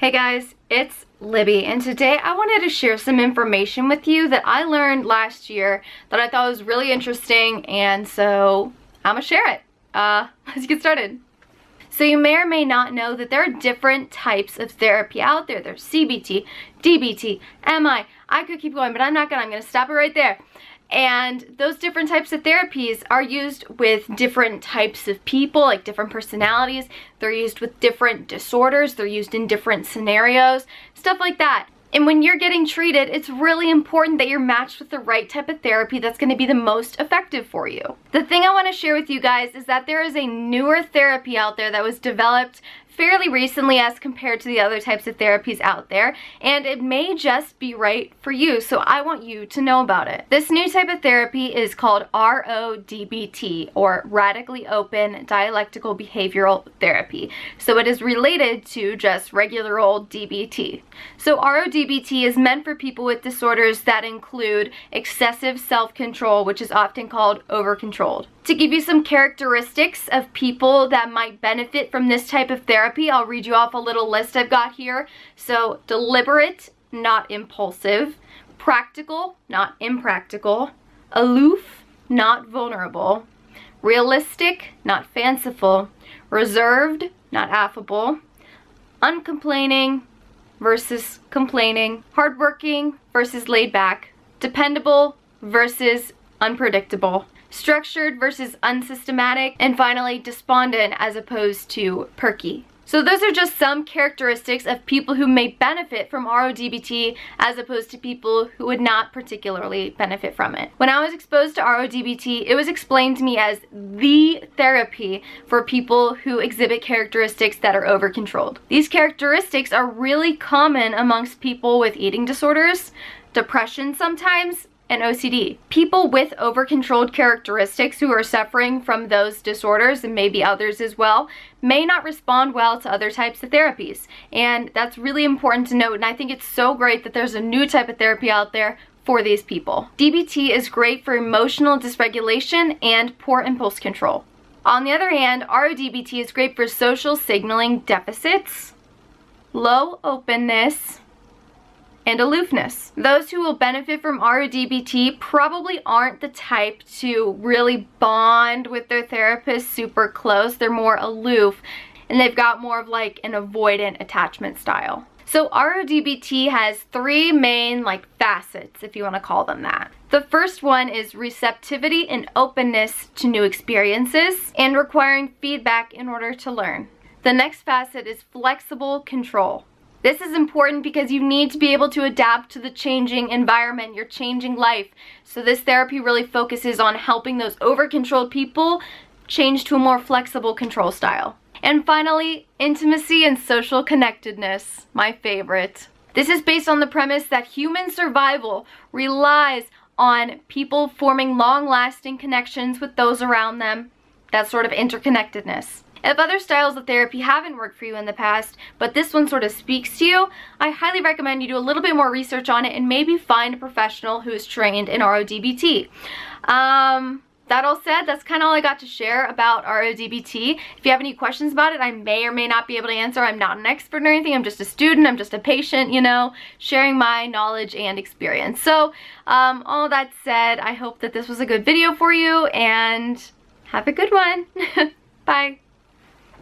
Hey guys, it's Libby, and today I wanted to share some information with you that I learned last year that I thought was really interesting, and so I'm gonna share it. Let's get started. So you may or may not know that there are different types of therapy out there. There's CBT, DBT, MI. I could keep going, but I'm gonna stop it right there. And those different types of therapies are used with different types of people, like different personalities. They're used with different disorders. They're used in different scenarios, stuff like that. And when you're getting treated, it's really important that you're matched with the right type of therapy that's going to be the most effective for you. The thing I want to share with you guys is that there is a newer therapy out there that was developed fairly recently as compared to the other types of therapies out there, and it may just be right for you, so I want you to know about it. This new type of therapy is called RODBT, or Radically Open Dialectical Behavioral Therapy. So it is related to just regular old DBT. So RODBT is meant for people with disorders that include excessive self-control, which is often called over-controlled. To give you some characteristics of people that might benefit from this type of therapy, I'll read you off a little list I've got here. So deliberate, not impulsive; practical, not impractical; aloof, not vulnerable; realistic, not fanciful; reserved, not affable; uncomplaining versus complaining; hardworking versus laid back; dependable versus unpredictable; structured versus unsystematic; and finally despondent as opposed to perky. So those are just some characteristics of people who may benefit from RODBT as opposed to people who would not particularly benefit from it. When I was exposed to RODBT, it was explained to me as the therapy for people who exhibit characteristics that are over-controlled. These characteristics are really common amongst people with eating disorders, depression sometimes, and OCD. People with over-controlled characteristics who are suffering from those disorders, and maybe others as well, may not respond well to other types of therapies. And that's really important to note, and I think it's so great that there's a new type of therapy out there for these people. DBT is great for emotional dysregulation and poor impulse control. On the other hand, RODBT is great for social signaling deficits, low openness, and aloofness. Those who will benefit from RODBT probably aren't the type to really bond with their therapist super close. They're more aloof, and they've got more of like an avoidant attachment style. So RODBT has three main facets, if you want to call them that. The first one is receptivity and openness to new experiences and requiring feedback in order to learn. The next facet is flexible control. This is important because you need to be able to adapt to the changing environment, your changing life. So this therapy really focuses on helping those over-controlled people change to a more flexible control style. And finally, intimacy and social connectedness, my favorite. This is based on the premise that human survival relies on people forming long-lasting connections with those around them, that sort of interconnectedness. If other styles of therapy haven't worked for you in the past, but this one sort of speaks to you, I highly recommend you do a little bit more research on it and maybe find a professional who is trained in RODBT. That all said, that's kind of all I got to share about RODBT. If you have any questions about it, I may or may not be able to answer. I'm not an expert or anything. I'm just a student. I'm just a patient, you know, sharing my knowledge and experience. So, all that said, I hope that this was a good video for you, and have a good one. Bye.